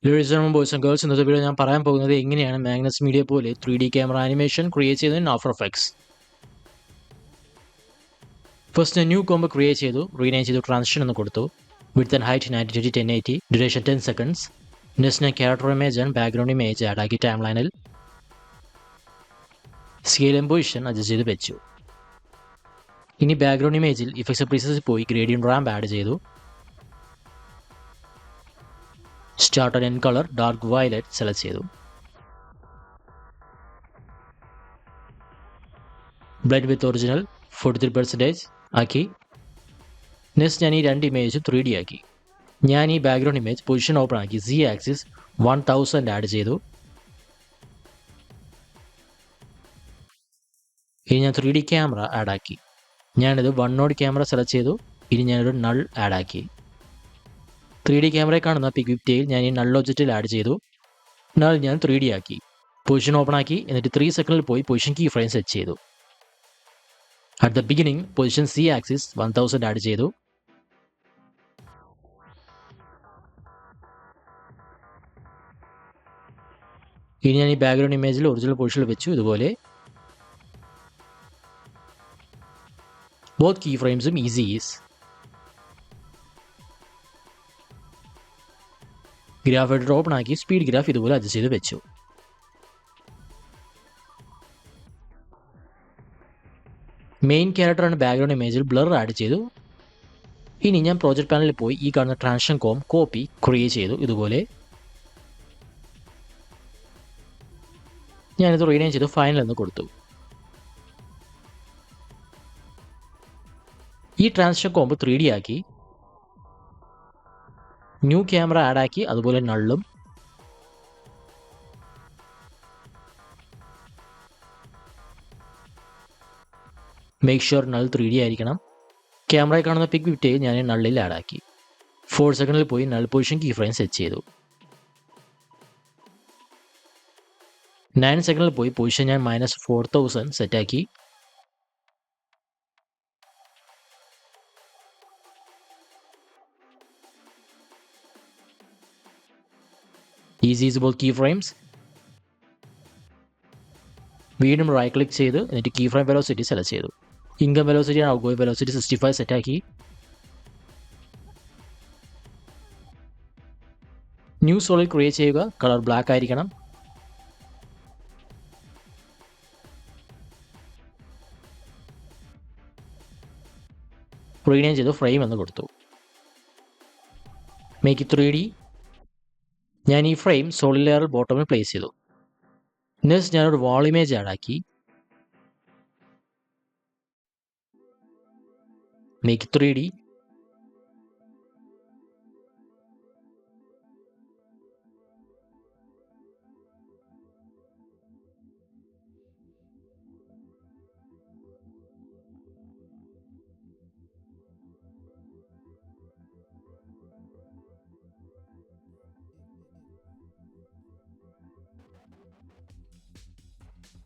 Ladies and boys and girls, ഇന്നത്തെ video ഞാൻ പറയാൻ പോകുന്നത് എങ്ങനെയാണ് മാഗ്നസ് മീഡിയ പോലെ 3D ക്യാമറ ആനിമേഷൻ ക്രിയേറ്റ് ചെയ്യുന്നത് ഇൻ ആഫ്റ്റർ എഫക്ട്സ്. ഫസ്റ്റ് ഞാൻ ന്യൂ കോംബോ ക്രിയേറ്റ് ചെയ്തു, റീനെയിം ചെയ്തു, ട്രാൻസിഷൻ എന്ന് കൊടുത്തു. Width and height 920 1080, duration 10 seconds. Next ഞാൻ character image and background image add ആക്കി ടൈം ലൈനിൽ സ്കെയിൽ ആൻഡ് പൊസിഷൻ അഡ്ജസ്റ്റ് ചെയ്ത് വെച്ചു. ഇനി ബാക്ക്ഗ്രൗണ്ട് ഇമേജിൽ ഇഫക്ട്സ് പ്രീസസിൽ പോയി ഗ്രേഡിയന്റ് റാമ്പ് ആഡ് ചെയ്തു. Start and end colour dark violet select ചെയ്തു. ബ്ലെൻഡ് വിത്ത് ഒറിജിനൽ 43% ആക്കി. നെക്സ്റ്റ് ഞാൻ ഈ രണ്ട് ഇമേജും 3D ആക്കി. ഞാൻ ഈ ബാക്ക്ഗ്രൗണ്ട് ഇമേജ് പൊസിഷൻ ഓപ്പൺ ആക്കി Z ആക്സിസ് 1000 ആഡ് ചെയ്തു. ഇനി ഞാൻ 3D ക്യാമറ ആഡ് ആക്കി. ഞാനിത് 1 നോഡ് ക്യാമറ സെലക്ട് ചെയ്തു. ഇനി ഞാനൊരു നൾ ആഡ് ആക്കി. 3D ക്യാമറയിൽ കാണുന്ന പിക്വിപ്റ്റയിൽ ഞാൻ ഈ നൾ ഒബ്ജക്റ്റിൽ ആഡ് ചെയ്തു. നൾ ഞാൻ 3D ആക്കി. പൊസിഷൻ ഓപ്പൺ ആക്കി. എന്നിട്ട് 3 സെക്കൻഡിൽ പോയി പൊസിഷൻ കീ ഫ്രെയിം സെറ്റ് ചെയ്തു. At the beginning position C axis 1000 add ചെയ്തു. ഇനി ഞാൻ ഈ ബാക്ക്ഗ്രൗണ്ട് ഇമേജിൽ ഒറിജിനൽ പൊസിഷനിൽ വെച്ചു. ഇതുപോലെ ബോത്ത് കീ ഫ്രെയിംസും easy ease. Graph editor open ആക്കി സ്പീഡ് ഗ്രാഫ് ഇതുപോലെ അഡ്ജസ്റ്റ് ചെയ്ത് വെച്ചു. മെയിൻ ക്യാരക്ടറാണ് ബാക്ക്ഗ്രൗണ്ട് ഇമേജിൽ ബ്ലർ ആഡ് ചെയ്തു. ഇനി ഞാൻ പ്രോജക്റ്റ് പാനലിൽ പോയി ഈ കാണുന്ന ട്രാൻസിഷൻ കോപ്പി ക്രിയേറ്റ് ചെയ്തു. ഇതുപോലെ ഞാനിത് റീനെയിം ചെയ്തു ഫൈനൽ എന്ന് കൊടുത്തു. ഈ ട്രാൻസിഷൻ കോംബ് 3D ആക്കി. ന്യൂ ക്യാമറ ആഡ് ആക്കി. അതുപോലെ നള്ളും. മേക്ക് ഷുവർ നൾ 3D ആയിരിക്കണം. ക്യാമറയിൽ കാണുന്ന പിക് വിറ്റയിൽ ഞാൻ നള്ളിൽ ആഡ് ആക്കി. 4 സെക്കൻഡിൽ പോയി null position key frame set ചെയ്തു. 9 സെക്കൻഡിൽ പോയി പൊസിഷൻ ഞാൻ -4000 സെറ്റാക്കി. Easy ease both key frames. വീണ്ടും റൈറ്റ് ക്ലിക്ക് ചെയ്ത് എന്നിട്ട് കീ ഫ്രെയിം വെലോസിറ്റി സെലക്ട് ചെയ്തു. Income velocity and outgoing velocity 65 സെറ്റാക്കി. ന്യൂ സോളിഡ് ക്രിയേറ്റ് ചെയ്യുക. കളർ ബ്ലാക്ക് ആയിരിക്കണം. റീനെയിം ചെയ്തു ഫ്രെയിം എന്ന് കൊടുത്തു. Make it 3D. ഞാൻ ഈ ഫ്രെയിം സോളിഡ് ലെയർ ബോട്ടമിൽ പ്ലേസ് ചെയ്തു. നെക്സ്റ്റ് ഞാനൊരു വാൾ ഇമേജ് ആഡ് ആക്കി. Make it 3D.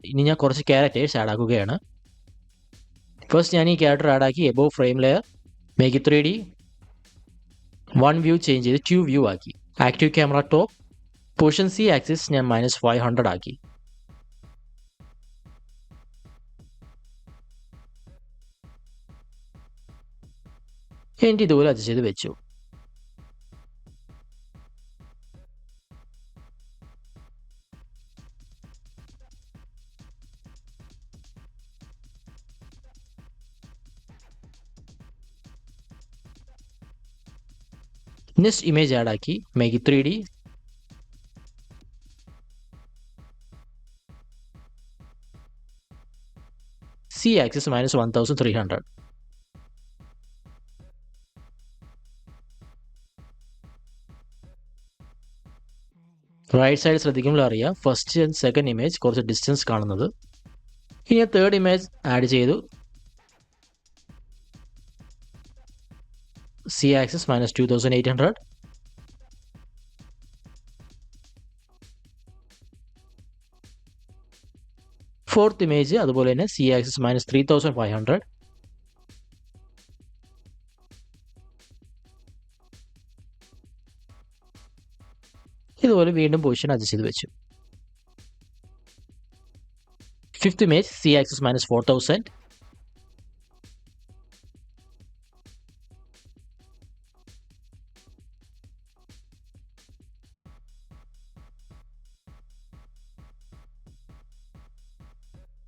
ഇനി ഞാൻ കുറച്ച് ക്യാരക്ടേഴ്സ് ആഡ് ആക്കുകയാണ്. ഫസ്റ്റ് ഞാൻ ഈ ക്യാരക്ടർ ആഡ് ആക്കി. Above frame layer make it 3D. 1 view change ചെയ്ത് 2 വ്യൂ ആക്കി. Active camera top. Position C axis ഞാൻ -500 ആക്കി. എന്നിട്ട് ഇതുപോലെ അഡ്ജസ്റ്റ് ചെയ്ത് വെച്ചു. നെക്സ്റ്റ് ഇമേജ് ആഡ് ആക്കി. Make it 3D. C axis -1300. Right side ശ്രദ്ധിക്കുമ്പോൾ അറിയാം ഫസ്റ്റ് ആൻഡ് സെക്കൻഡ് ഇമേജ് കുറച്ച് ഡിസ്റ്റൻസ് കാണുന്നത്. ഇനി തേർഡ് ഇമേജ് ആഡ് ചെയ്തു. C axis -2800. ഫോർത്ത് ഇമേജ് അതുപോലെ തന്നെ C ആക്സിസ് -3500. ഇതുപോലെ വീണ്ടും പൊസിഷൻ അഡ്ജസ്റ്റ് ചെയ്ത് വെച്ചു. Fifth image C axis -4000.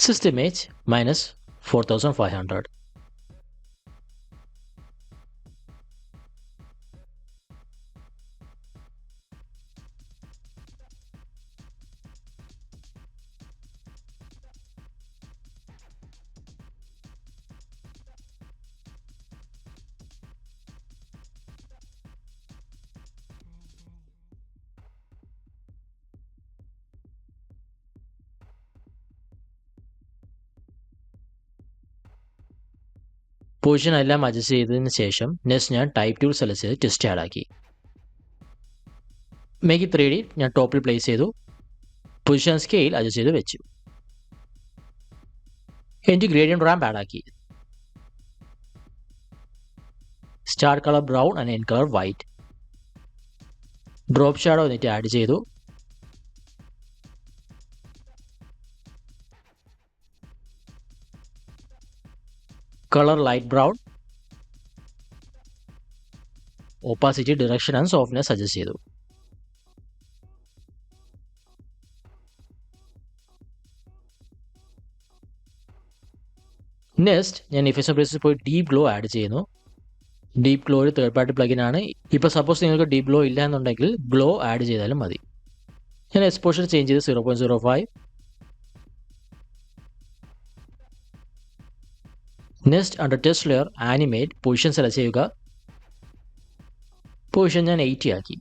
Sixth image -4500. Position എല്ലാം അഡ്ജസ്റ്റ് ചെയ്തതിന് ശേഷം നെക്സ്റ്റ് ഞാൻ ടൈപ്പ് ടൂൾ സെലക്ട് ചെയ്ത് ടെസ്റ്റ് ആഡ് ആക്കി. മേക്ക് ഇറ്റ് 3D ഞാൻ ടോപ്പിൽ പ്ലേസ് ചെയ്തു. പൊസിഷൻ സ്കെയിൽ അഡ്ജസ്റ്റ് ചെയ്ത് വെച്ചു. എനിക്ക് ഗ്രേഡിയന്റ് റാമ്പ് ആഡ് ആക്കി. Start colour brown and end colour white. Drop shadow എന്നിട്ട് ആഡ് ചെയ്തു. Colour light brown. Opacity, direction and softness adjust ചെയ്തു. നെക്സ്റ്റ് ഞാൻ ഇഫക്ട്സ് പ്ലേസിൽ പോയി ഡീപ്പ് ഗ്ലോ ആഡ് ചെയ്യുന്നു. ഡീപ്പ് ഗ്ലോ ഒരു തേർഡ് പാർട്ടി പ്ലഗിൻ ആണ്. ഇപ്പോൾ സപ്പോസ് നിങ്ങൾക്ക് ഡീപ്പ് ഗ്ലോ ഇല്ല എന്നുണ്ടെങ്കിൽ ഗ്ലോ ആഡ് ചെയ്താലും മതി. ഞാൻ എക്സ്പോഷർ ചേഞ്ച് ചെയ്ത് 0.05. Next under text layer animate position select ചെയ്യുക. പൊസിഷൻ ഞാൻ 80 ആക്കി.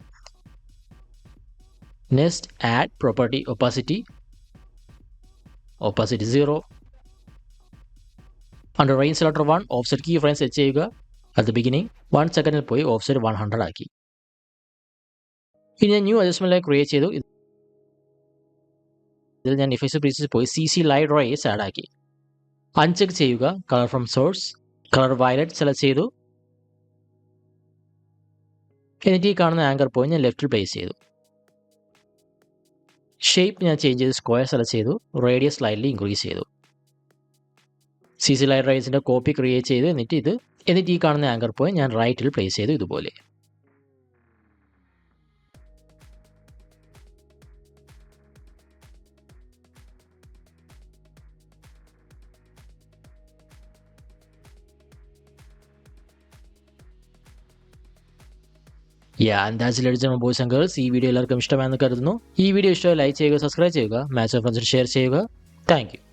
Next add property opacity 0. Under range selector 1 offset key frame set ചെയ്യുക. അറ്റ് ദ ബിഗിനിങ് 1 സെക്കൻഡിൽ പോയി ഓഫ്സെറ്റ് 100 ആക്കി. ഇനി ഞാൻ ന്യൂ അഡ്ജസ്റ്റ്മെന്റ് ക്രിയേറ്റ് ചെയ്തു. ഇതിൽ ഞാൻ ഇഫക്ട്സ് പ്ലേസിൽ പോയി CC ലൈറ്റ് റേസ് ആഡ് ആക്കി. അൺചെക്ക് ചെയ്യുക. Colour from source colour violet select ചെയ്തു. എന്നിട്ട് ഈ കാണുന്ന ആങ്കർ പോയിന്റ് ഞാൻ ലെഫ്റ്റിൽ പ്ലേസ് ചെയ്തു. ഷേപ്പ് ഞാൻ ചേഞ്ച് ചെയ്ത് സ്ക്വയർ സെലക്ട് ചെയ്തു. റേഡിയസ് സ്ലൈറ്റ്ലി ഇൻക്രീസ് ചെയ്തു. CC ലൈറ്റ് റേസിന്റെ കോപ്പി ക്രിയേറ്റ് ചെയ്തു. എന്നിട്ട് ഈ കാണുന്ന ആങ്കർ പോയിന്റ് ഞാൻ റൈറ്റിൽ പ്ലേസ് ചെയ്തു. ഇതുപോലെ ബോയ്സ് ആൻഡ് ഗേൾസ്, ഈ വീഡിയോ എല്ലാവർക്കും ഇഷ്ടമാണെന്ന് കരുതുന്നു. ഈ വീഡിയോ ഇഷ്ടമായി ലൈക്ക് ചെയ്യുക, സബ്സ്ക്രൈബ് ചെയ്യുക, മാക്സിമം ഫ്രണ്ട്സിന് ഷെയർ ചെയ്യുക. Thank you.